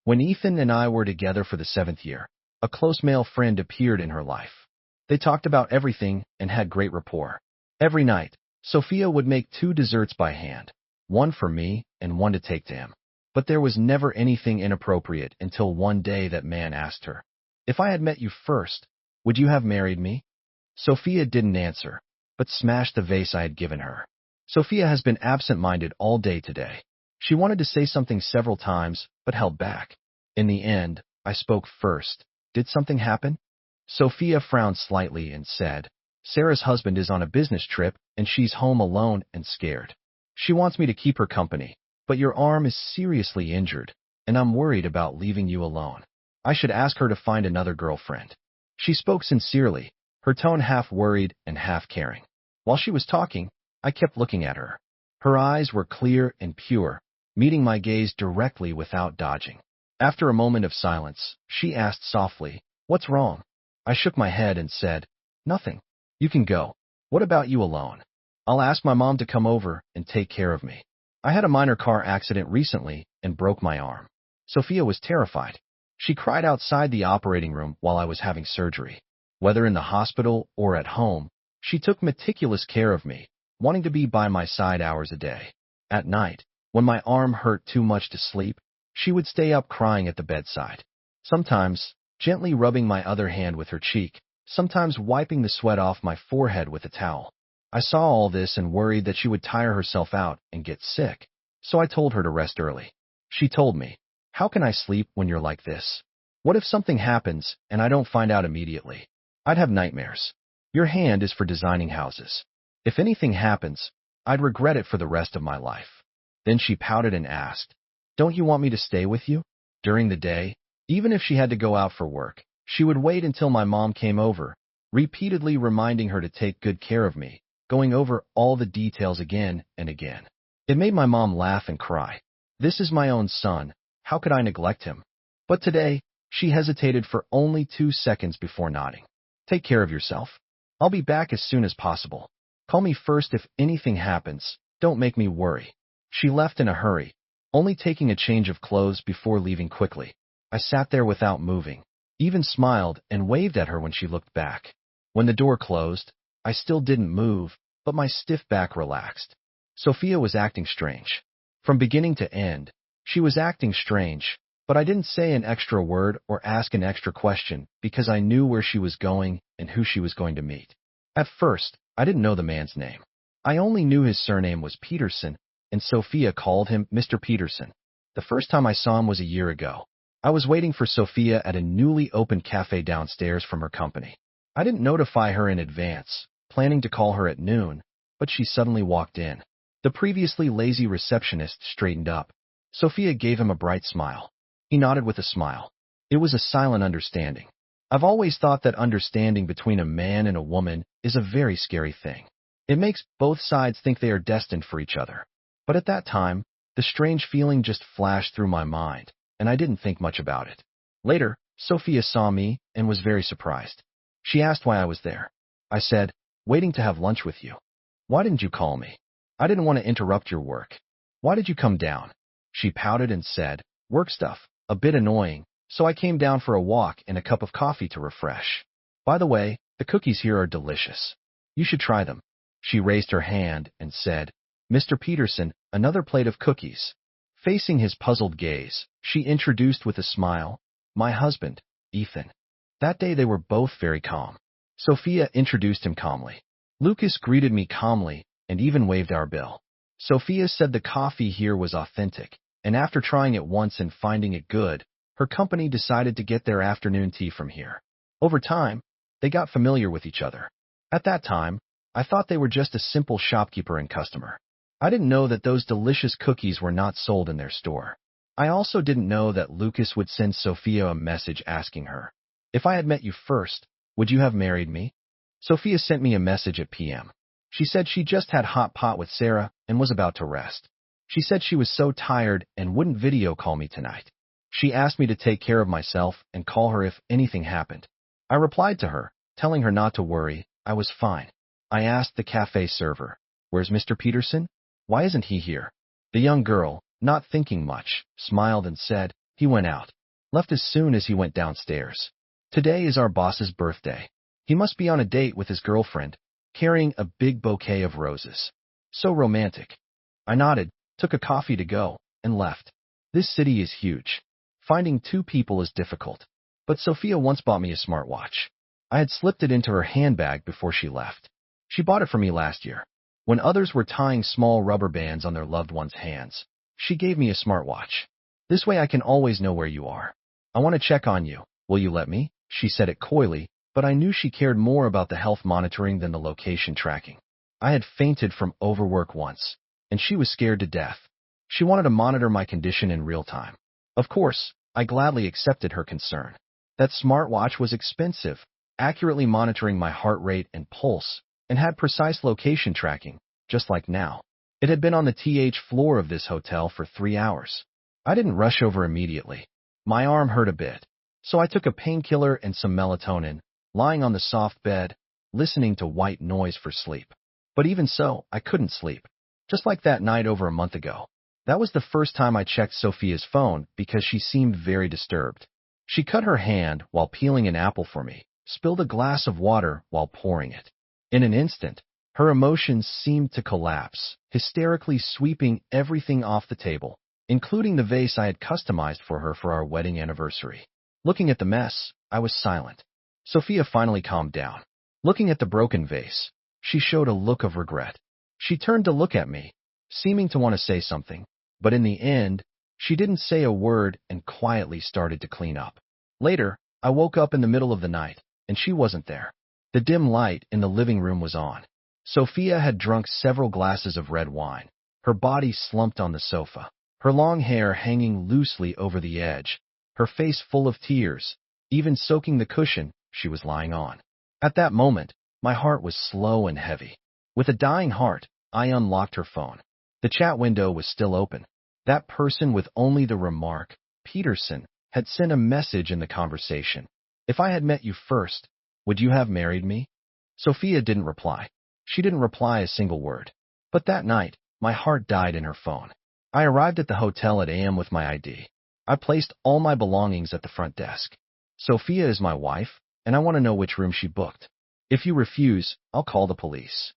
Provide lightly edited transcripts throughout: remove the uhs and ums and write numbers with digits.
When Ethan and I were together for the 7th year, a close male friend appeared in her life. They talked about everything and had great rapport. Every night, Sophia would make 2 desserts by hand, one for me and one to take to him. But there was never anything inappropriate until one day that man asked her, "If I had met you first, would you have married me?" Sophia didn't answer, but smashed the vase I had given her. Sophia has been absent-minded all day today. She wanted to say something several times, but held back. In the end, I spoke first. "Did something happen?" Sophia frowned slightly and said, "Sarah's husband is on a business trip and she's home alone and scared. She wants me to keep her company, but your arm is seriously injured, and I'm worried about leaving you alone. I should ask her to find another girlfriend." She spoke sincerely, her tone half worried and half caring. While she was talking, I kept looking at her. Her eyes were clear and pure, meeting my gaze directly without dodging. After a moment of silence, she asked softly, "What's wrong?" I shook my head and said, "Nothing. You can go. What about you alone? I'll ask my mom to come over and take care of me. I had a minor car accident recently and broke my arm." Sophia was terrified. She cried outside the operating room while I was having surgery. Whether in the hospital or at home, she took meticulous care of me, wanting to be by my side hours a day. At night, when my arm hurt too much to sleep, she would stay up crying at the bedside. Sometimes, gently rubbing my other hand with her cheek, sometimes wiping the sweat off my forehead with a towel. I saw all this and worried that she would tire herself out and get sick, so I told her to rest early. She told me, "How can I sleep when you're like this? What if something happens and I don't find out immediately? I'd have nightmares. Your hand is for designing houses. If anything happens, I'd regret it for the rest of my life." Then she pouted and asked, "Don't you want me to stay with you?" During the day, even if she had to go out for work, she would wait until my mom came over, repeatedly reminding her to take good care of me, going over all the details again and again. It made my mom laugh and cry. This is my own son. How could I neglect him? But today, she hesitated for only 2 seconds before nodding. "Take care of yourself. I'll be back as soon as possible. Call me first if anything happens. Don't make me worry." She left in a hurry, only taking a change of clothes before leaving quickly. I sat there without moving, even smiled and waved at her when she looked back. When the door closed, I still didn't move, but my stiff back relaxed. Sophia was acting strange. From beginning to end, she was acting strange, but I didn't say an extra word or ask an extra question because I knew where she was going and who she was going to meet. At first, I didn't know the man's name. I only knew his surname was Peterson, and Sophia called him Mr. Peterson. The first time I saw him was a year ago. I was waiting for Sophia at a newly opened cafe downstairs from her company. I didn't notify her in advance, planning to call her at noon, but she suddenly walked in. The previously lazy receptionist straightened up. Sophia gave him a bright smile. He nodded with a smile. It was a silent understanding. I've always thought that understanding between a man and a woman is a very scary thing. It makes both sides think they are destined for each other. But at that time, the strange feeling just flashed through my mind, and I didn't think much about it. Later, Sophia saw me and was very surprised. She asked why I was there. I said, "Waiting to have lunch with you." "Why didn't you call me?" "I didn't want to interrupt your work." "Why did you come down?" She pouted and said, "Work stuff, a bit annoying, so I came down for a walk and a cup of coffee to refresh. By the way, the cookies here are delicious. You should try them." She raised her hand and said, "Mr. Peterson, another plate of cookies." Facing his puzzled gaze, she introduced with a smile, "My husband, Ethan." That day they were both very calm. Sophia introduced him calmly. Lucas greeted me calmly and even waived our bill. Sophia said the coffee here was authentic, and after trying it once and finding it good, her company decided to get their afternoon tea from here. Over time, they got familiar with each other. At that time, I thought they were just a simple shopkeeper and customer. I didn't know that those delicious cookies were not sold in their store. I also didn't know that Lucas would send Sophia a message asking her, "If I had met you first, would you have married me?" Sophia sent me a message at PM. She said she just had hot pot with Sarah and was about to rest. She said she was so tired and wouldn't video call me tonight. She asked me to take care of myself and call her if anything happened. I replied to her, telling her not to worry, I was fine. I asked the cafe server, "Where's Mr. Peterson? Why isn't he here?" The young girl, not thinking much, smiled and said, "He went out." left as soon as he went downstairs. Today is our boss's birthday. He must be on a date with his girlfriend, carrying a big bouquet of roses. So romantic. I nodded, took a coffee to go, and left. This city is huge. Finding two people is difficult. But Sophia once bought me a smartwatch. I had slipped it into her handbag before she left. She bought it for me last year. When others were tying small rubber bands on their loved ones' hands, she gave me a smartwatch. This way I can always know where you are. I want to check on you. Will you let me? She said it coyly, but I knew she cared more about the health monitoring than the location tracking. I had fainted from overwork once, and she was scared to death. She wanted to monitor my condition in real time. Of course, I gladly accepted her concern. That smartwatch was expensive, accurately monitoring my heart rate and pulse, and had precise location tracking, just like now. It had been on the TH floor of this hotel for 3 hours. I didn't rush over immediately. My arm hurt a bit, so I took a painkiller and some melatonin, lying on the soft bed, listening to white noise for sleep. But even so, I couldn't sleep. Just like that night over a month ago. That was the first time I checked Sophia's phone because she seemed very disturbed. She cut her hand while peeling an apple for me, spilled a glass of water while pouring it. In an instant, her emotions seemed to collapse, hysterically sweeping everything off the table, including the vase I had customized for her for our wedding anniversary. Looking at the mess, I was silent. Sophia finally calmed down. Looking at the broken vase, she showed a look of regret. She turned to look at me, seeming to want to say something, but in the end, she didn't say a word and quietly started to clean up. Later, I woke up in the middle of the night, and she wasn't there. The dim light in the living room was on. Sophia had drunk several glasses of red wine, her body slumped on the sofa, her long hair hanging loosely over the edge, her face full of tears, even soaking the cushion she was lying on. At that moment, my heart was slow and heavy. With a dying heart, I unlocked her phone. The chat window was still open. That person with only the remark, Peterson, had sent a message in the conversation. If I had met you first, would you have married me? Sophia didn't reply. She didn't reply a single word. But that night, my heart died in her phone. I arrived at the hotel at AM with my ID. I placed all my belongings at the front desk. Sophia is my wife, and I want to know which room she booked. If you refuse, I'll call the police.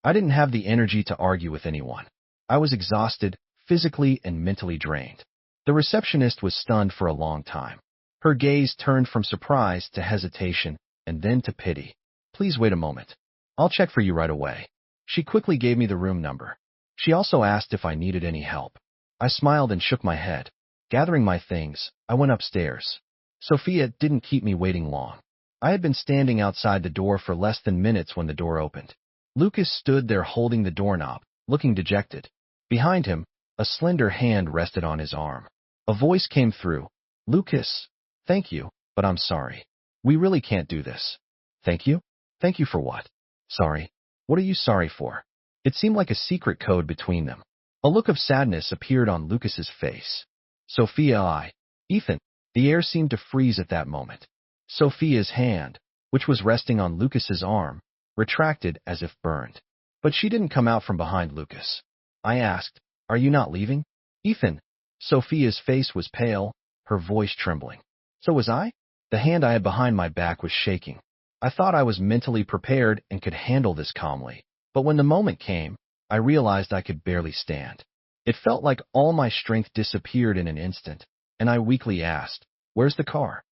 I didn't have the energy to argue with anyone. I was exhausted, physically and mentally drained. The receptionist was stunned for a long time. Her gaze turned from surprise to hesitation, and then to pity. Please wait a moment. I'll check for you right away. She quickly gave me the room number. She also asked if I needed any help. I smiled and shook my head. Gathering my things, I went upstairs. Sophia didn't keep me waiting long. I had been standing outside the door for less than minutes when the door opened. Lucas stood there holding the doorknob, looking dejected. Behind him, a slender hand rested on his arm. A voice came through. Lucas, thank you, but I'm sorry. We really can't do this. Thank you? Thank you for what? Sorry. What are you sorry for? It seemed like a secret code between them. A look of sadness appeared on Lucas's face. Sophia, Ethan. The air seemed to freeze at that moment. Sophia's hand, which was resting on Lucas's arm, retracted as if burned. But she didn't come out from behind Lucas. I asked, are you not leaving? Ethan. Sophia's face was pale, her voice trembling. So was I? The hand I had behind my back was shaking. I thought I was mentally prepared and could handle this calmly. But when the moment came, I realized I could barely stand. It felt like all my strength disappeared in an instant, and I weakly asked, where's the car?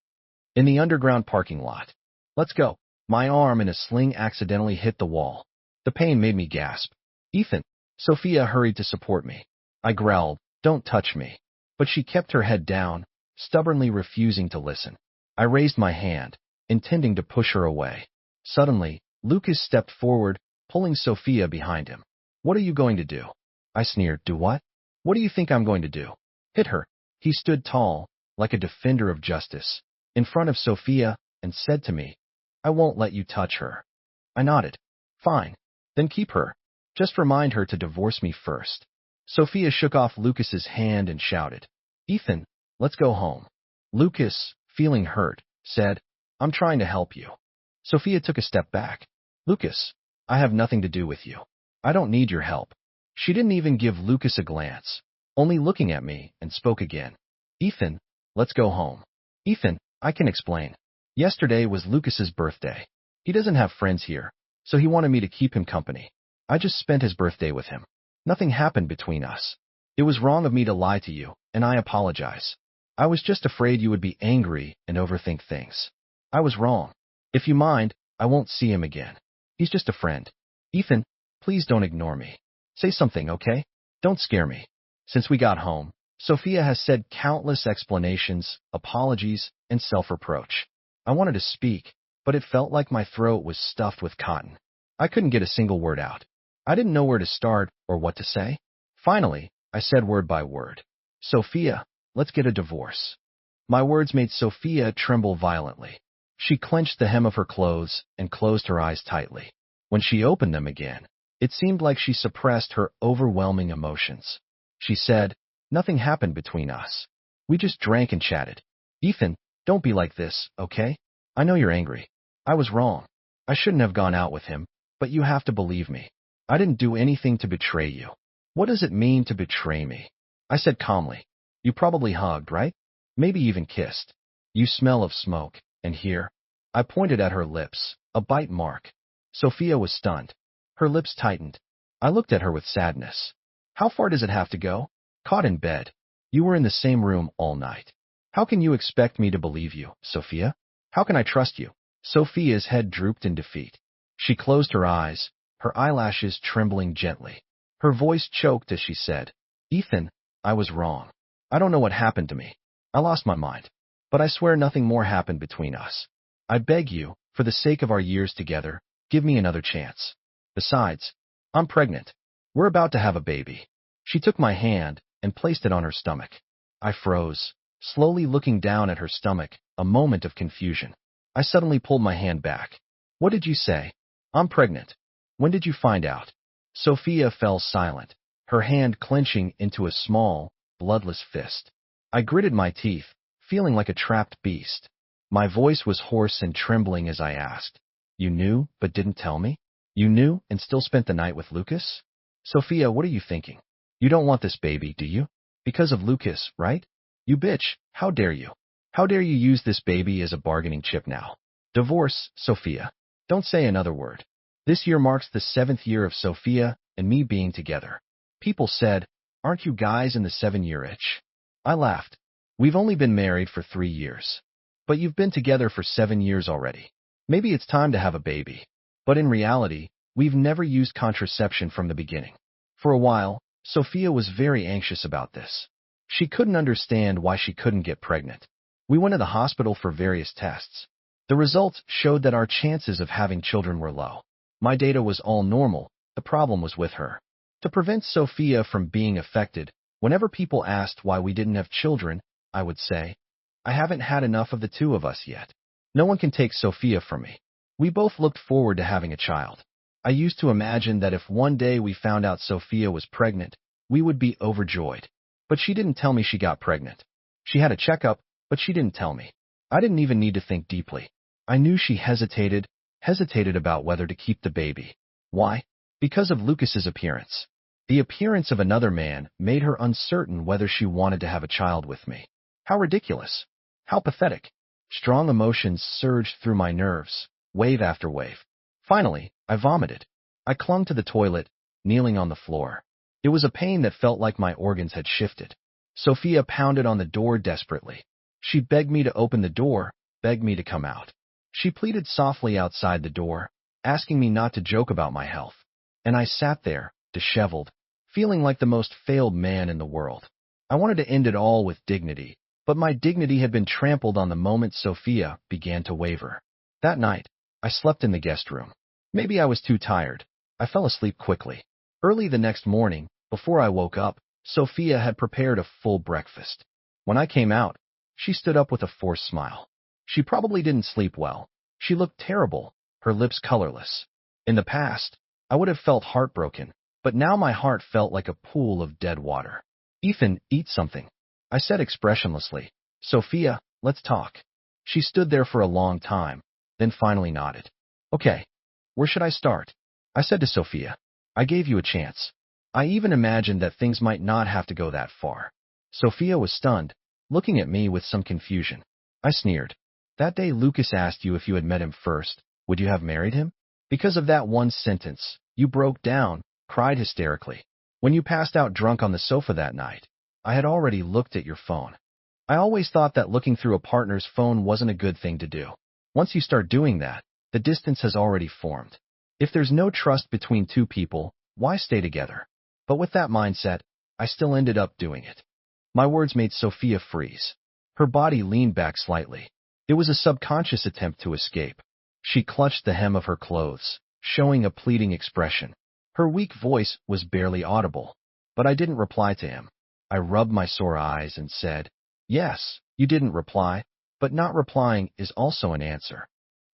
In the underground parking lot. Let's go. My arm in a sling accidentally hit the wall. The pain made me gasp. Ethan. Sophia hurried to support me. I growled, don't touch me. But she kept her head down, stubbornly refusing to listen. I raised my hand, intending to push her away. Suddenly, Lucas stepped forward, pulling Sophia behind him. What are you going to do? I sneered. Do what? What do you think I'm going to do? Hit her. He stood tall, like a defender of justice, in front of Sophia, and said to me, I won't let you touch her. I nodded. Fine. Then keep her. Just remind her to divorce me first. Sophia shook off Lucas's hand and shouted, Ethan, let's go home. Lucas, feeling hurt, said, I'm trying to help you. Sophia took a step back. Lucas, I have nothing to do with you. I don't need your help. She didn't even give Lucas a glance, only looking at me, and spoke again. Ethan, let's go home. Ethan, I can explain. Yesterday was Lucas's birthday. He doesn't have friends here, so he wanted me to keep him company. I just spent his birthday with him. Nothing happened between us. It was wrong of me to lie to you, and I apologize. I was just afraid you would be angry and overthink things. I was wrong. If you mind, I won't see him again. He's just a friend. Ethan, please don't ignore me. Say something, okay? Don't scare me. Since we got home, Sophia has said countless explanations, apologies, and self-reproach. I wanted to speak, but it felt like my throat was stuffed with cotton. I couldn't get a single word out. I didn't know where to start or what to say. Finally, I said word by word. Sophia, let's get a divorce. My words made Sophia tremble violently. She clenched the hem of her clothes and closed her eyes tightly. When she opened them again, it seemed like she suppressed her overwhelming emotions. She said, "Nothing happened between us. We just drank and chatted. Ethan, don't be like this, okay? I know you're angry. I was wrong. I shouldn't have gone out with him, but you have to believe me. I didn't do anything to betray you." "What does it mean to betray me?" I said calmly. "You probably hugged, right? Maybe even kissed. You smell of smoke, and here." I pointed at her lips, a bite mark. Sophia was stunned. Her lips tightened. I looked at her with sadness. "How far does it have to go?" "Caught in bed. You were in the same room all night. How can you expect me to believe you, Sophia? How can I trust you?" Sophia's head drooped in defeat. She closed her eyes, her eyelashes trembling gently. Her voice choked as she said, "Ethan, I was wrong. I don't know what happened to me. I lost my mind. But I swear nothing more happened between us. I beg you, for the sake of our years together, give me another chance. Besides, I'm pregnant. We're about to have a baby." She took my hand and placed it on her stomach. I froze, slowly looking down at her stomach, a moment of confusion. I suddenly pulled my hand back. "What did you say?" "I'm pregnant. When did you find out?" Sophia fell silent, her hand clenching into a small, bloodless fist. I gritted my teeth, feeling like a trapped beast. My voice was hoarse and trembling as I asked, "You knew, but didn't tell me? You knew and still spent the night with Lucas?" "Sophia, what are you thinking? You don't want this baby, do you? Because of Lucas, right? You bitch, how dare you? How dare you use this baby as a bargaining chip now? Divorce, Sophia. Don't say another word." This year marks the 7th year of Sophia and me being together. People said, "Aren't you guys in the 7-year itch?" I laughed. "We've only been married for 3 years. But you've been together for 7 years already. Maybe it's time to have a baby." But in reality, we've never used contraception from the beginning. For a while, Sophia was very anxious about this. She couldn't understand why she couldn't get pregnant. We went to the hospital for various tests. The results showed that our chances of having children were low. My data was all normal. The problem was with her. To prevent Sophia from being affected, whenever people asked why we didn't have children, I would say, "I haven't had enough of the two of us yet. No one can take Sophia from me." We both looked forward to having a child. I used to imagine that if one day we found out Sophia was pregnant, we would be overjoyed. But she didn't tell me she got pregnant. She had a checkup, but she didn't tell me. I didn't even need to think deeply. I knew she hesitated about whether to keep the baby. Why? Because of Lucas's appearance. The appearance of another man made her uncertain whether she wanted to have a child with me. How ridiculous. How pathetic. Strong emotions surged through my nerves, wave after wave. Finally, I vomited. I clung to the toilet, kneeling on the floor. It was a pain that felt like my organs had shifted. Sophia pounded on the door desperately. She begged me to open the door, begged me to come out. She pleaded softly outside the door, asking me not to joke about my health. And I sat there, disheveled, feeling like the most failed man in the world. I wanted to end it all with dignity, but my dignity had been trampled on the moment Sophia began to waver. That night, I slept in the guest room. Maybe I was too tired. I fell asleep quickly. Early the next morning, before I woke up, Sophia had prepared a full breakfast. When I came out, she stood up with a forced smile. She probably didn't sleep well. She looked terrible, her lips colorless. In the past, I would have felt heartbroken, but now my heart felt like a pool of dead water. "Ethan, eat something," I said expressionlessly. "Sophia, let's talk." She stood there for a long time, then finally nodded. "Okay, where should I start?" I said to Sophia. "I gave you a chance. I even imagined that things might not have to go that far." Sophia was stunned, looking at me with some confusion. I sneered. That day Lucas asked you if you had met him first, would you have married him? Because of that one sentence, you broke down, cried hysterically. When you passed out drunk on the sofa that night, I had already looked at your phone. I always thought that looking through a partner's phone wasn't a good thing to do. Once you start doing that, the distance has already formed. If there's no trust between two people, why stay together? But with that mindset, I still ended up doing it. My words made Sophia freeze. Her body leaned back slightly. It was a subconscious attempt to escape. She clutched the hem of her clothes, showing a pleading expression. Her weak voice was barely audible, but I didn't reply to him. I rubbed my sore eyes and said, "Yes, you didn't reply, but not replying is also an answer."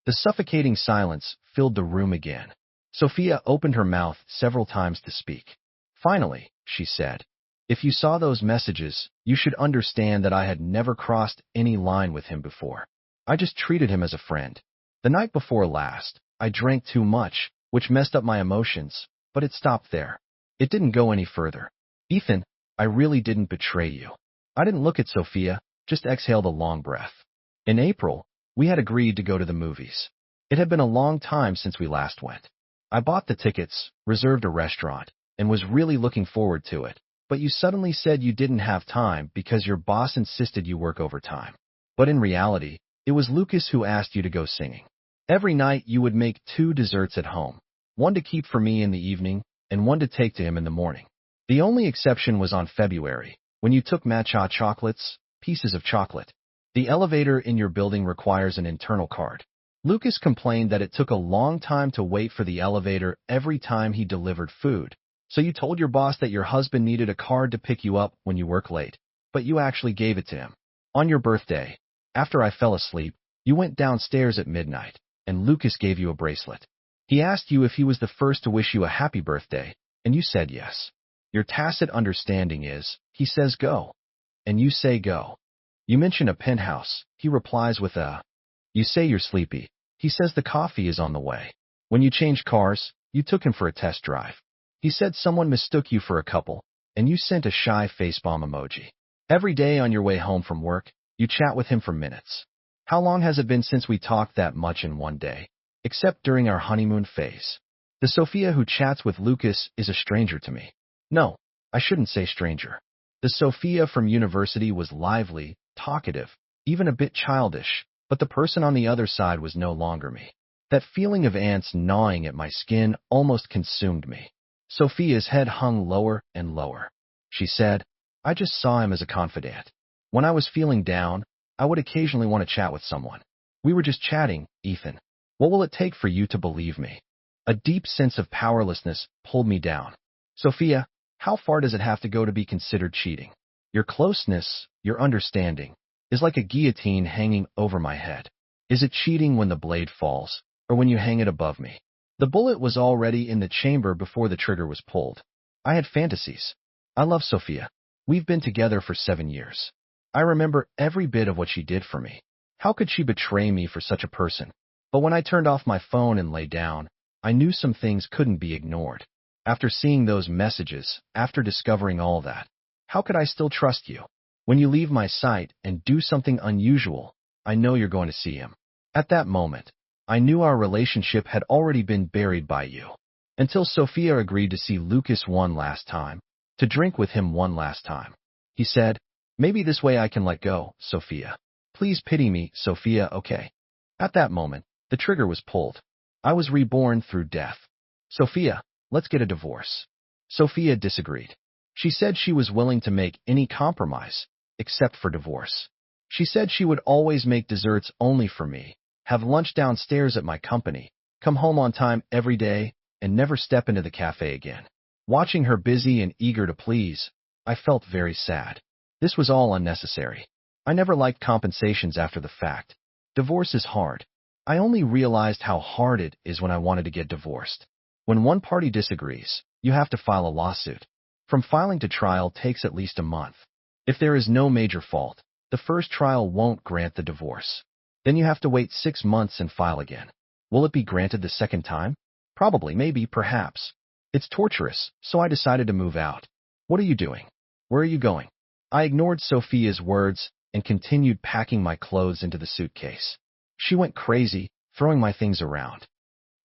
The suffocating silence filled the room again. Sophia opened her mouth several times to speak. Finally, she said, "If you saw those messages, you should understand that I had never crossed any line with him before. I just treated him as a friend. The night before last, I drank too much, which messed up my emotions, but it stopped there. It didn't go any further. Ethan, I really didn't betray you." I didn't look at Sophia, just exhaled a long breath. In April, we had agreed to go to the movies. It had been a long time since we last went. I bought the tickets, reserved a restaurant, and was really looking forward to it, but you suddenly said you didn't have time because your boss insisted you work overtime. But in reality, it was Lucas who asked you to go singing. Every night you would make 2 desserts at home, one to keep for me in the evening and one to take to him in the morning. The only exception was on February, when you took matcha chocolates, pieces of chocolate. The elevator in your building requires an internal card. Lucas complained that it took a long time to wait for the elevator every time he delivered food, so you told your boss that your husband needed a card to pick you up when you work late, but you actually gave it to him. On your birthday, after I fell asleep, you went downstairs at midnight, and Lucas gave you a bracelet. He asked you if he was the first to wish you a happy birthday, and you said yes. Your tacit understanding is, he says go, and you say go. You mention a penthouse, he replies with a. You say you're sleepy, he says the coffee is on the way. When you changed cars, you took him for a test drive. He said someone mistook you for a couple, and you sent a shy facepalm emoji. Every day on your way home from work, you chat with him for minutes. How long has it been since we talked that much in one day? Except during our honeymoon phase. The Sophia who chats with Lucas is a stranger to me. No, I shouldn't say stranger. The Sophia from university was lively, talkative, even a bit childish, but the person on the other side was no longer me. That feeling of ants gnawing at my skin almost consumed me. Sophia's head hung lower and lower. She said, I just saw him as a confidant. When I was feeling down, I would occasionally want to chat with someone. We were just chatting, Ethan. What will it take for you to believe me? A deep sense of powerlessness pulled me down. Sophia, how far does it have to go to be considered cheating? Your closeness, your understanding, is like a guillotine hanging over my head. Is it cheating when the blade falls, or when you hang it above me? The bullet was already in the chamber before the trigger was pulled. I had fantasies. I love Sophia. We've been together for 7 years. I remember every bit of what she did for me. How could she betray me for such a person? But when I turned off my phone and lay down, I knew some things couldn't be ignored. After seeing those messages, after discovering all that, how could I still trust you? When you leave my sight and do something unusual, I know you're going to see him. At that moment, I knew our relationship had already been buried by you. Until Sophia agreed to see Lucas one last time, to drink with him one last time. He said, maybe this way I can let go, Sophia. Please pity me, Sophia, okay? At that moment, the trigger was pulled. I was reborn through death. Sophia, let's get a divorce. Sophia disagreed. She said she was willing to make any compromise, except for divorce. She said she would always make desserts only for me, have lunch downstairs at my company, come home on time every day, and never step into the cafe again. Watching her busy and eager to please, I felt very sad. This was all unnecessary. I never liked compensations after the fact. Divorce is hard. I only realized how hard it is when I wanted to get divorced. When one party disagrees, you have to file a lawsuit. From filing to trial takes at least a month. If there is no major fault, the first trial won't grant the divorce. Then you have to wait 6 months and file again. Will it be granted the second time? Probably, maybe, perhaps. It's torturous, so I decided to move out. What are you doing? Where are you going? I ignored Sophia's words and continued packing my clothes into the suitcase. She went crazy, throwing my things around.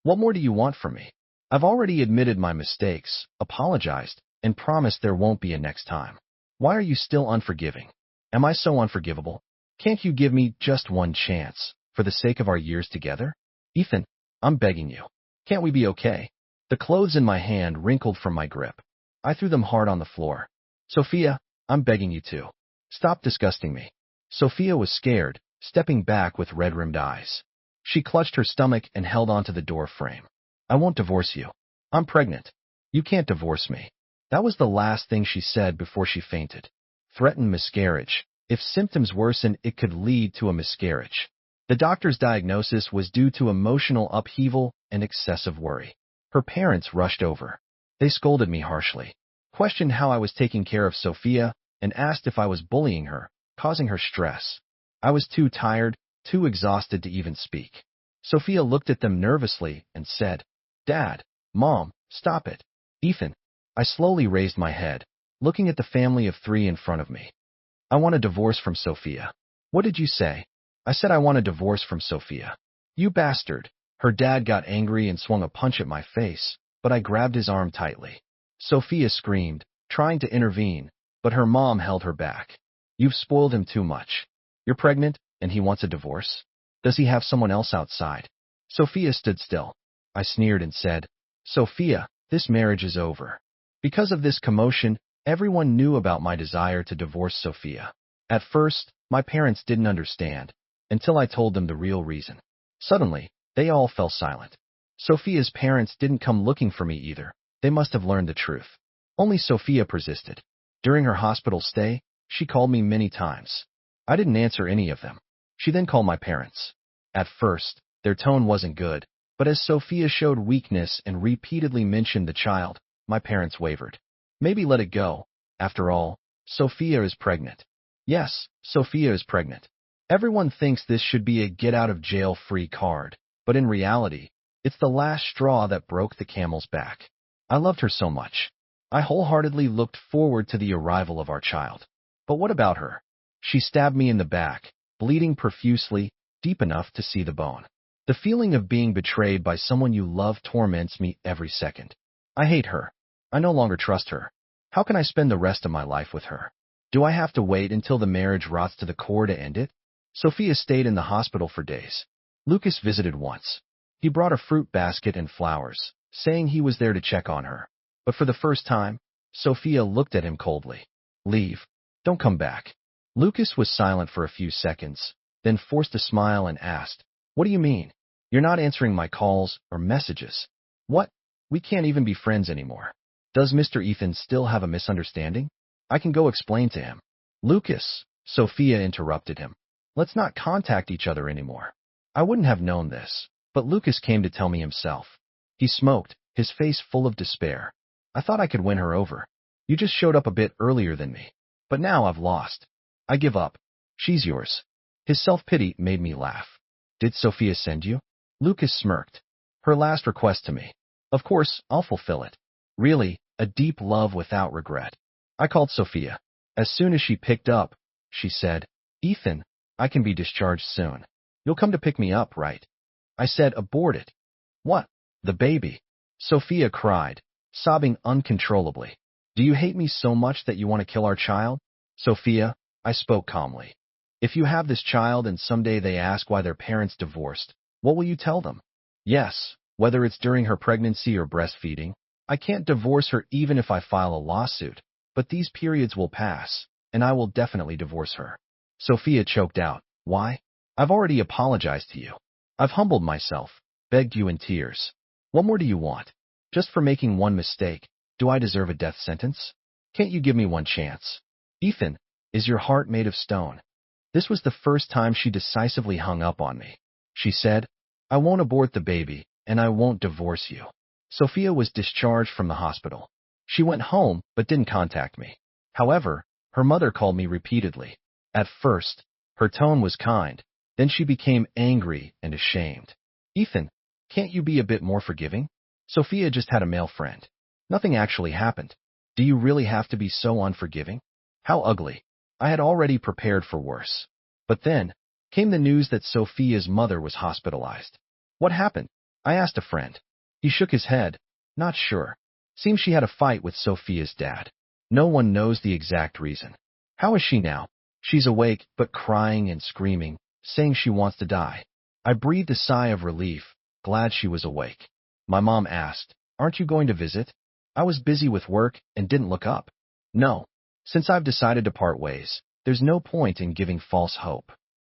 What more do you want from me? I've already admitted my mistakes, apologized, and promised there won't be a next time. Why are you still unforgiving? Am I so unforgivable? Can't you give me just one chance, for the sake of our years together? Ethan, I'm begging you. Can't we be okay? The clothes in my hand wrinkled from my grip. I threw them hard on the floor. Sophia, I'm begging you to. Stop disgusting me. Sophia was scared, stepping back with red-rimmed eyes. She clutched her stomach and held onto the door frame. I won't divorce you. I'm pregnant. You can't divorce me. That was the last thing she said before she fainted. Threatened miscarriage. If symptoms worsen, it could lead to a miscarriage. The doctor's diagnosis was due to emotional upheaval and excessive worry. Her parents rushed over. They scolded me harshly, questioned how I was taking care of Sophia, and asked if I was bullying her, causing her stress. I was too tired, too exhausted to even speak. Sophia looked at them nervously and said, "Dad, Mom, stop it." Ethan. I slowly raised my head, looking at the family of 3 in front of me. I want a divorce from Sophia. What did you say? I said I want a divorce from Sophia. You bastard. Her dad got angry and swung a punch at my face, but I grabbed his arm tightly. Sophia screamed, trying to intervene, but her mom held her back. You've spoiled him too much. You're pregnant, and he wants a divorce? Does he have someone else outside? Sophia stood still. I sneered and said, Sophia, this marriage is over. Because of this commotion, everyone knew about my desire to divorce Sophia. At first, my parents didn't understand, until I told them the real reason. Suddenly, they all fell silent. Sophia's parents didn't come looking for me either. They must have learned the truth. Only Sophia persisted. During her hospital stay, she called me many times. I didn't answer any of them. She then called my parents. At first, their tone wasn't good, but as Sophia showed weakness and repeatedly mentioned the child, my parents wavered. Maybe let it go. After all, Sophia is pregnant. Yes, Sophia is pregnant. Everyone thinks this should be a get-out-of-jail-free card, but in reality, it's the last straw that broke the camel's back. I loved her so much. I wholeheartedly looked forward to the arrival of our child. But what about her? She stabbed me in the back, bleeding profusely, deep enough to see the bone. The feeling of being betrayed by someone you love torments me every second. I hate her. I no longer trust her. How can I spend the rest of my life with her? Do I have to wait until the marriage rots to the core to end it? Sophia stayed in the hospital for days. Lucas visited once. He brought a fruit basket and flowers, saying he was there to check on her. But for the first time, Sophia looked at him coldly. Leave. Don't come back. Lucas was silent for a few seconds, then forced a smile and asked, What do you mean? You're not answering my calls or messages. What? We can't even be friends anymore. Does Mr. Ethan still have a misunderstanding? I can go explain to him. Lucas, Sophia interrupted him. Let's not contact each other anymore. I wouldn't have known this, but Lucas came to tell me himself. He smoked, his face full of despair. I thought I could win her over. You just showed up a bit earlier than me. But now I've lost. I give up. She's yours. His self-pity made me laugh. Did Sophia send you? Lucas smirked. Her last request to me. Of course, I'll fulfill it. Really, a deep love without regret. I called Sophia. As soon as she picked up, she said, Ethan, I can be discharged soon. You'll come to pick me up, right? I said, abort it. What? The baby. Sophia cried, sobbing uncontrollably. Do you hate me so much that you want to kill our child? Sophia, I spoke calmly. If you have this child and someday they ask why their parents divorced, what will you tell them? Yes, whether it's during her pregnancy or breastfeeding, I can't divorce her even if I file a lawsuit, but these periods will pass, and I will definitely divorce her. Sophia choked out. Why? I've already apologized to you. I've humbled myself, begged you in tears. What more do you want? Just for making one mistake, do I deserve a death sentence? Can't you give me one chance? Ethan, is your heart made of stone? This was the first time she decisively hung up on me. She said, I won't abort the baby, and I won't divorce you. Sophia was discharged from the hospital. She went home, but didn't contact me. However, her mother called me repeatedly. At first, her tone was kind, then she became angry and ashamed. Ethan, can't you be a bit more forgiving? Sophia just had a male friend. Nothing actually happened. Do you really have to be so unforgiving? How ugly. I had already prepared for worse. But then came the news that Sophia's mother was hospitalized. What happened? I asked a friend. He shook his head. Not sure. Seems she had a fight with Sophia's dad. No one knows the exact reason. How is she now? She's awake, but crying and screaming, saying she wants to die. I breathed a sigh of relief, glad she was awake. My mom asked, "Aren't you going to visit?" I was busy with work and didn't look up. No. Since I've decided to part ways, there's no point in giving false hope.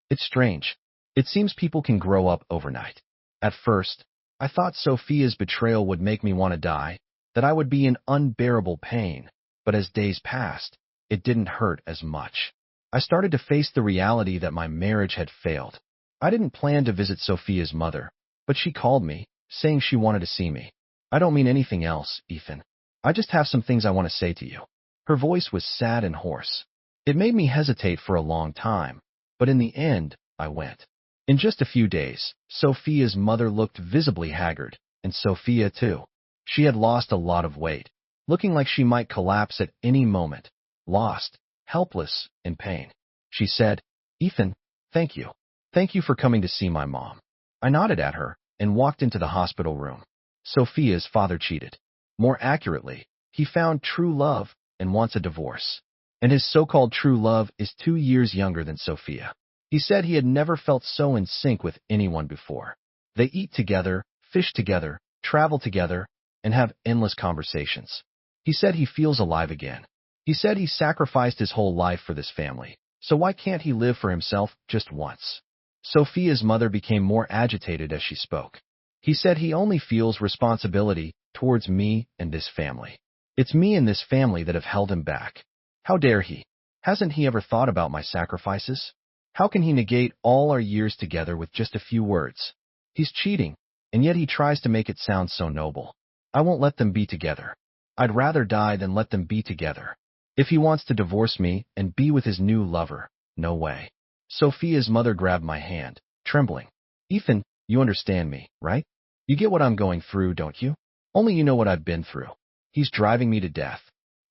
It's strange. It seems people can grow up overnight. At first, I thought Sophia's betrayal would make me want to die, that I would be in unbearable pain, but as days passed, it didn't hurt as much. I started to face the reality that my marriage had failed. I didn't plan to visit Sophia's mother, but she called me, saying she wanted to see me. I don't mean anything else, Ethan. I just have some things I want to say to you. Her voice was sad and hoarse. It made me hesitate for a long time, but in the end, I went. In just a few days, Sophia's mother looked visibly haggard, and Sophia too. She had lost a lot of weight, looking like she might collapse at any moment, lost, helpless, in pain. She said, "Ethan, thank you. Thank you for coming to see my mom." I nodded at her and walked into the hospital room. Sophia's father cheated. More accurately, he found true love and wants a divorce. And his so-called true love is 2 years younger than Sophia. He said he had never felt so in sync with anyone before. They eat together, fish together, travel together, and have endless conversations. He said he feels alive again. He said he sacrificed his whole life for this family, so why can't he live for himself just once? Sophia's mother became more agitated as she spoke. He said he only feels responsibility towards me and this family. It's me and this family that have held him back. How dare he? Hasn't he ever thought about my sacrifices? How can he negate all our years together with just a few words? He's cheating, and yet he tries to make it sound so noble. I won't let them be together. I'd rather die than let them be together. If he wants to divorce me and be with his new lover, no way. Sophia's mother grabbed my hand, trembling. Ethan, you understand me, right? You get what I'm going through, don't you? Only you know what I've been through. He's driving me to death.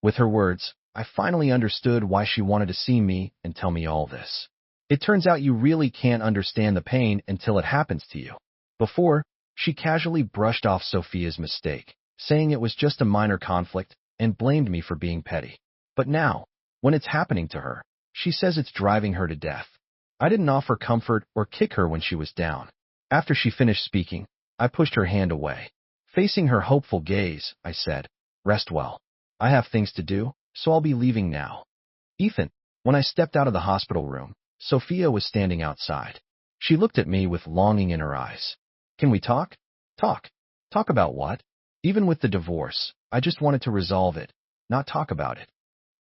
With her words, I finally understood why she wanted to see me and tell me all this. It turns out you really can't understand the pain until it happens to you. Before, she casually brushed off Sophia's mistake, saying it was just a minor conflict and blamed me for being petty. But now, when it's happening to her, she says it's driving her to death. I didn't offer comfort or kick her when she was down. After she finished speaking, I pushed her hand away. Facing her hopeful gaze, I said, "Rest well. I have things to do, so I'll be leaving now." Ethan, when I stepped out of the hospital room, Sophia was standing outside. She looked at me with longing in her eyes. "Can we talk?" "Talk? Talk about what?" "Even with the divorce, I just wanted to resolve it, not talk about it.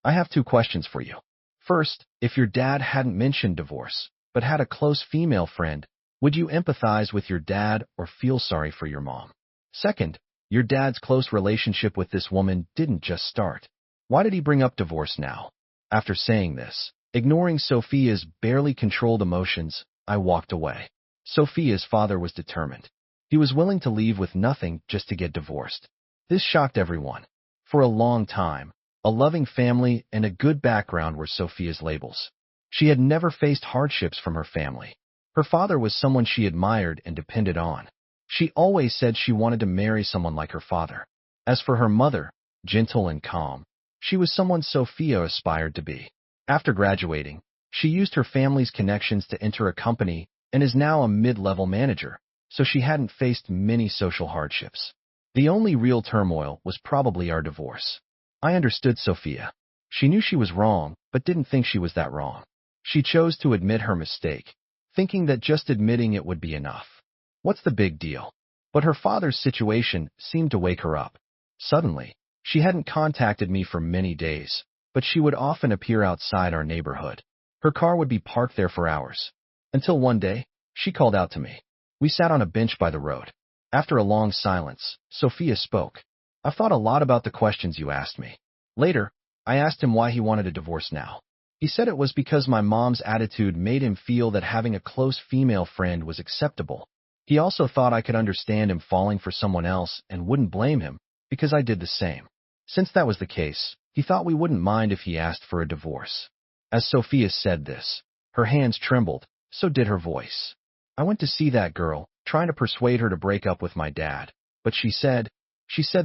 I have 2 questions for you. First, if your dad hadn't mentioned divorce, but had a close female friend, would you empathize with your dad or feel sorry for your mom? Second, your dad's close relationship with this woman didn't just start. Why did he bring up divorce now?" After saying this, ignoring Sophia's barely controlled emotions, I walked away. Sophia's father was determined. He was willing to leave with nothing just to get divorced. This shocked everyone. For a long time, a loving family and a good background were Sophia's labels. She had never faced hardships from her family. Her father was someone she admired and depended on. She always said she wanted to marry someone like her father. As for her mother, gentle and calm, she was someone Sophia aspired to be. After graduating, she used her family's connections to enter a company and is now a mid-level manager, so she hadn't faced many social hardships. The only real turmoil was probably our divorce. I understood Sophia. She knew she was wrong, but didn't think she was that wrong. She chose to admit her mistake, thinking that just admitting it would be enough. What's the big deal? But her father's situation seemed to wake her up. Suddenly, she hadn't contacted me for many days, but she would often appear outside our neighborhood. Her car would be parked there for hours. Until one day, she called out to me. We sat on a bench by the road. After a long silence, Sophia spoke. "I've thought a lot about the questions you asked me." Later, I asked him why he wanted a divorce now. He said it was because my mom's attitude made him feel that having a close female friend was acceptable. He also thought I could understand him falling for someone else and wouldn't blame him, because I did the same. Since that was the case, he thought we wouldn't mind if he asked for a divorce. As Sophia said this, her hands trembled, so did her voice. I went to see that girl, trying to persuade her to break up with my dad. But she said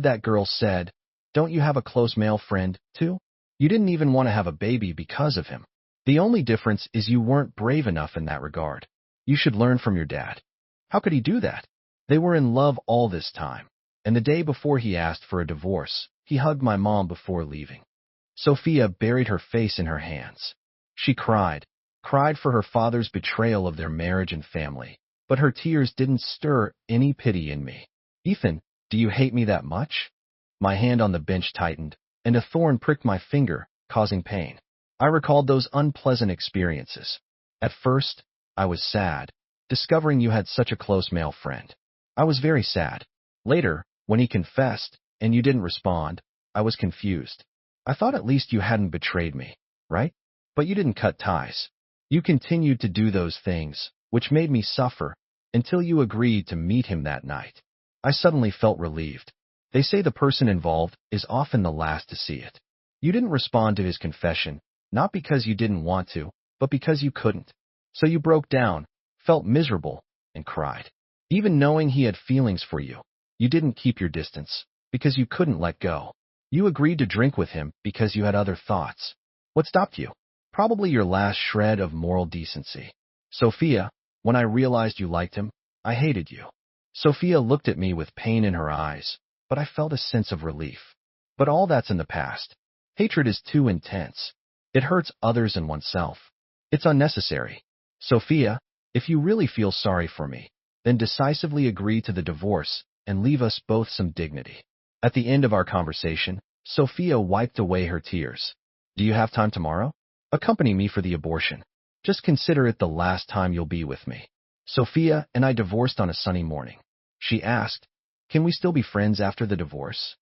that girl said, don't you have a close male friend, too? You didn't even want to have a baby because of him. The only difference is you weren't brave enough in that regard. You should learn from your dad. How could he do that? They were in love all this time. And the day before he asked for a divorce, he hugged my mom before leaving. Sophia buried her face in her hands. She cried for her father's betrayal of their marriage and family. But her tears didn't stir any pity in me. Ethan, do you hate me that much? My hand on the bench tightened, and a thorn pricked my finger, causing pain. I recalled those unpleasant experiences. At first, I was sad, discovering you had such a close male friend. I was very sad. Later, when he confessed, and you didn't respond, I was confused. I thought at least you hadn't betrayed me, right? But you didn't cut ties. You continued to do those things, which made me suffer, until you agreed to meet him that night. I suddenly felt relieved. They say the person involved is often the last to see it. You didn't respond to his confession, not because you didn't want to, but because you couldn't. So you broke down, felt miserable, and cried. Even knowing he had feelings for you, you didn't keep your distance, because you couldn't let go. You agreed to drink with him because you had other thoughts. What stopped you? Probably your last shred of moral decency. Sophia, when I realized you liked him, I hated you. Sophia looked at me with pain in her eyes, but I felt a sense of relief. But all that's in the past. Hatred is too intense. It hurts others and oneself. It's unnecessary. Sophia, if you really feel sorry for me, then decisively agree to the divorce and leave us both some dignity. At the end of our conversation, Sophia wiped away her tears. Do you have time tomorrow? Accompany me for the abortion. Just consider it the last time you'll be with me. Sophia and I divorced on a sunny morning. She asked, can we still be friends after the divorce?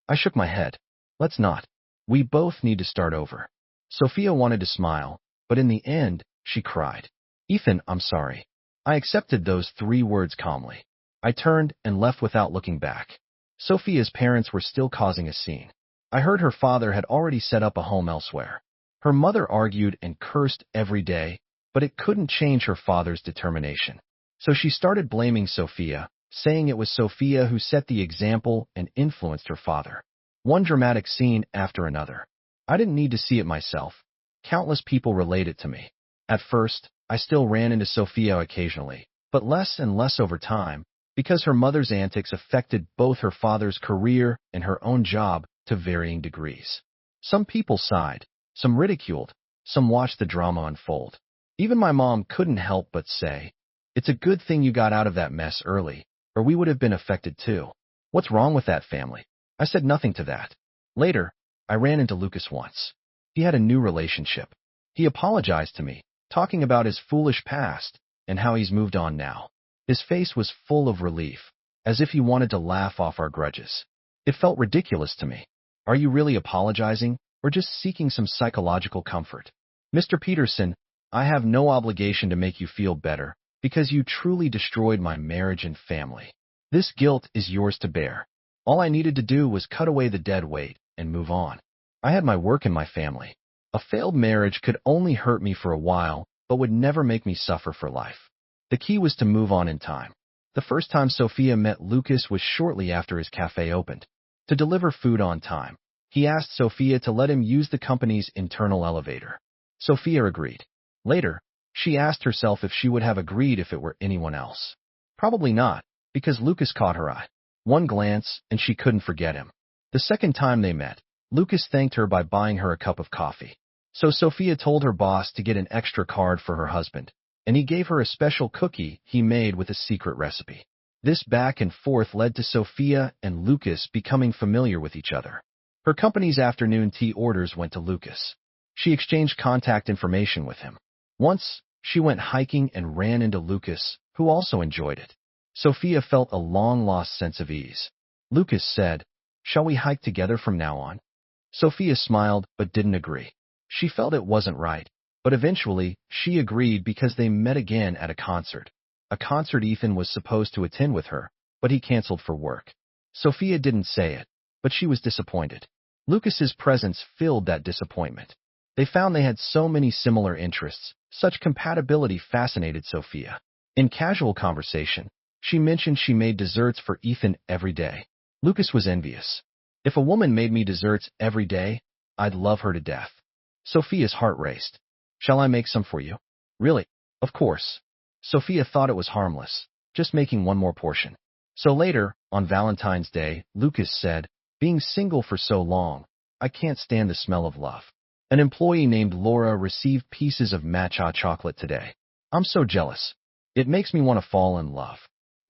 I shook my head. Let's not. We both need to start over. Sophia wanted to smile, but in the end, she cried. Ethan, I'm sorry. I accepted those 3 words calmly. I turned and left without looking back. Sophia's parents were still causing a scene. I heard her father had already set up a home elsewhere. Her mother argued and cursed every day, but it couldn't change her father's determination. So she started blaming Sophia, saying it was Sophia who set the example and influenced her father. One dramatic scene after another. I didn't need to see it myself. Countless people related to me. At first, I still ran into Sophia occasionally, but less and less over time, because her mother's antics affected both her father's career and her own job to varying degrees. Some people sighed, some ridiculed, some watched the drama unfold. Even my mom couldn't help but say, it's a good thing you got out of that mess early, or we would have been affected too. What's wrong with that family? I said nothing to that. Later, I ran into Lucas once. He had a new relationship. He apologized to me, talking about his foolish past and how he's moved on now. His face was full of relief, as if he wanted to laugh off our grudges. It felt ridiculous to me. Are you really apologizing, or just seeking some psychological comfort? Mr. Peterson, I have no obligation to make you feel better, because you truly destroyed my marriage and family. This guilt is yours to bear. All I needed to do was cut away the dead weight and move on. I had my work and my family. A failed marriage could only hurt me for a while, but would never make me suffer for life. The key was to move on in time. The first time Sophia met Lucas was shortly after his cafe opened. To deliver food on time, he asked Sophia to let him use the company's internal elevator. Sophia agreed. Later, she asked herself if she would have agreed if it were anyone else. Probably not, because Lucas caught her eye. One glance, and she couldn't forget him. The second time they met, Lucas thanked her by buying her a cup of coffee. So Sophia told her boss to get an extra card for her husband, and he gave her a special cookie he made with a secret recipe. This back and forth led to Sophia and Lucas becoming familiar with each other. Her company's afternoon tea orders went to Lucas. She exchanged contact information with him. Once, she went hiking and ran into Lucas, who also enjoyed it. Sophia felt a long-lost sense of ease. Lucas said, "Shall we hike together from now on?" Sophia smiled but didn't agree. She felt it wasn't right, but eventually, she agreed because they met again at a concert. A concert Ethan was supposed to attend with her, but he canceled for work. Sophia didn't say it, but she was disappointed. Lucas's presence filled that disappointment. They found they had so many similar interests. Such compatibility fascinated Sophia. In casual conversation, she mentioned she made desserts for Ethan every day. Lucas was envious. If a woman made me desserts every day, I'd love her to death. Sophia's heart raced. Shall I make some for you? Really? Of course. Sophia thought it was harmless, just making one more portion. So later, on Valentine's Day, Lucas said, being single for so long, I can't stand the smell of love. An employee named Laura received pieces of matcha chocolate today. I'm so jealous. It makes me want to fall in love.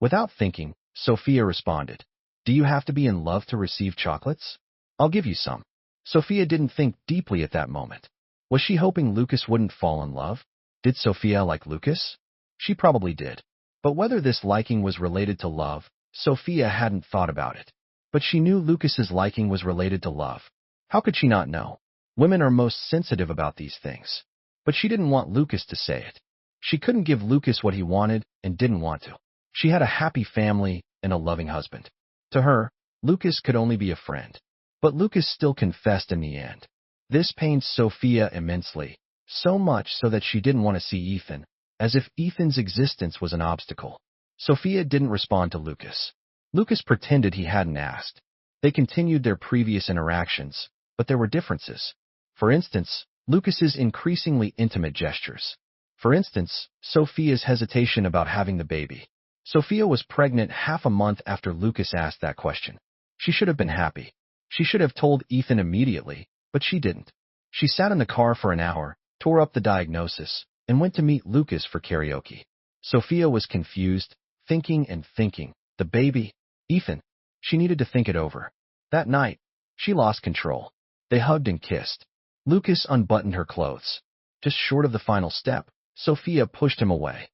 Without thinking, Sophia responded, do you have to be in love to receive chocolates? I'll give you some. Sophia didn't think deeply at that moment. Was she hoping Lucas wouldn't fall in love? Did Sophia like Lucas? She probably did. But whether this liking was related to love, Sophia hadn't thought about it. But she knew Lucas's liking was related to love. How could she not know? Women are most sensitive about these things. But she didn't want Lucas to say it. She couldn't give Lucas what he wanted and didn't want to. She had a happy family and a loving husband. To her, Lucas could only be a friend. But Lucas still confessed in the end. This pained Sophia immensely, so much so that she didn't want to see Ethan, as if Ethan's existence was an obstacle. Sophia didn't respond to Lucas. Lucas pretended he hadn't asked. They continued their previous interactions, but there were differences. For instance, Lucas's increasingly intimate gestures. For instance, Sophia's hesitation about having the baby. Sophia was pregnant half a month after Lucas asked that question. She should have been happy. She should have told Ethan immediately, but she didn't. She sat in the car for an hour, tore up the diagnosis, and went to meet Lucas for karaoke. Sophia was confused, thinking and thinking. The baby? Ethan? She needed to think it over. That night, she lost control. They hugged and kissed. Lucas unbuttoned her clothes. Just short of the final step, Sophia pushed him away.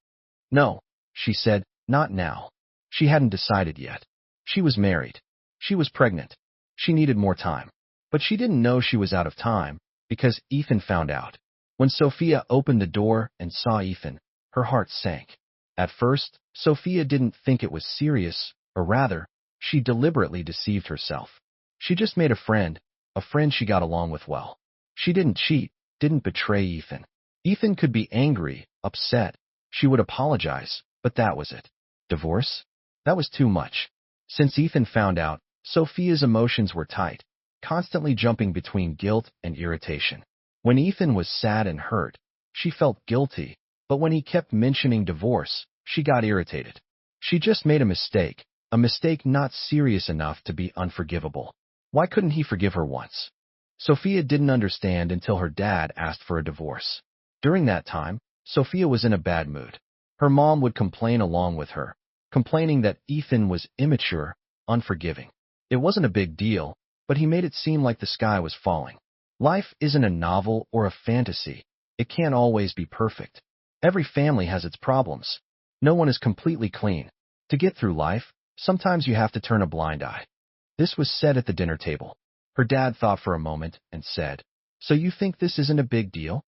No, she said, not now. She hadn't decided yet. She was married. She was pregnant. She needed more time. But she didn't know she was out of time, because Ethan found out. When Sophia opened the door and saw Ethan, her heart sank. At first, Sophia didn't think it was serious, or rather, she deliberately deceived herself. She just made a friend she got along with well. She didn't cheat, didn't betray Ethan. Ethan could be angry, upset. She would apologize, but that was it. Divorce? That was too much. Since Ethan found out, Sophia's emotions were tight, constantly jumping between guilt and irritation. When Ethan was sad and hurt, she felt guilty, but when he kept mentioning divorce, she got irritated. She just made a mistake not serious enough to be unforgivable. Why couldn't he forgive her once? Sophia didn't understand until her dad asked for a divorce. During that time, Sophia was in a bad mood. Her mom would complain along with her, complaining that Ethan was immature, unforgiving. It wasn't a big deal, but he made it seem like the sky was falling. Life isn't a novel or a fantasy. It can't always be perfect. Every family has its problems. No one is completely clean. To get through life, sometimes you have to turn a blind eye. This was said at the dinner table. Her dad thought for a moment and said, "So you think this isn't a big deal?"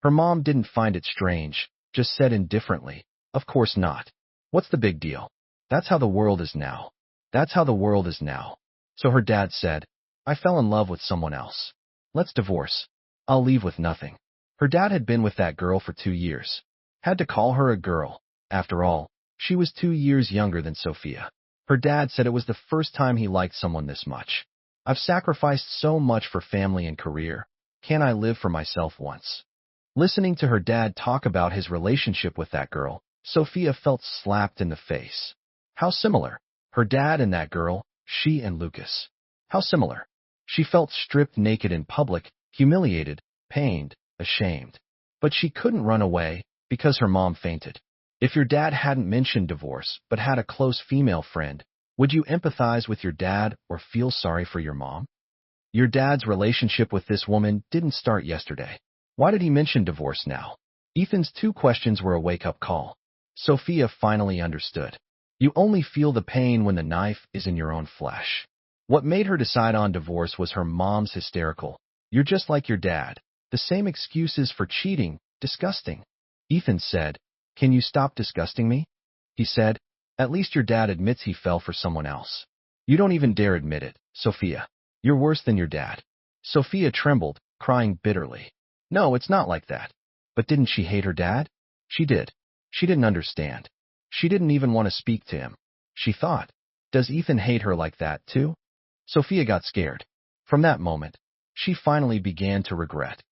Her mom didn't find it strange, just said indifferently, "Of course not. What's the big deal? That's how the world is now. That's how the world is now." So her dad said, "I fell in love with someone else. Let's divorce. I'll leave with nothing." Her dad had been with that girl for 2 years. Had to call her a girl. After all, she was 2 years younger than Sophia. Her dad said it was the first time he liked someone this much. "I've sacrificed so much for family and career. Can't I live for myself once?" Listening to her dad talk about his relationship with that girl, Sophia felt slapped in the face. How similar. Her dad and that girl, she and Lucas. How similar. She felt stripped naked in public, humiliated, pained, ashamed. But she couldn't run away, because her mom fainted. If your dad hadn't mentioned divorce, but had a close female friend, would you empathize with your dad or feel sorry for your mom? Your dad's relationship with this woman didn't start yesterday. Why did he mention divorce now? Ethan's 2 questions were a wake-up call. Sophia finally understood. You only feel the pain when the knife is in your own flesh. What made her decide on divorce was her mom's hysterical, "You're just like your dad. The same excuses for cheating, disgusting." Ethan said, "Can you stop disgusting me?" He said, "At least your dad admits he fell for someone else. You don't even dare admit it, Sophia. You're worse than your dad." Sophia trembled, crying bitterly. No, it's not like that. But didn't she hate her dad? She did. She didn't understand. She didn't even want to speak to him. She thought, does Ethan hate her like that, too? Sophia got scared. From that moment, she finally began to regret.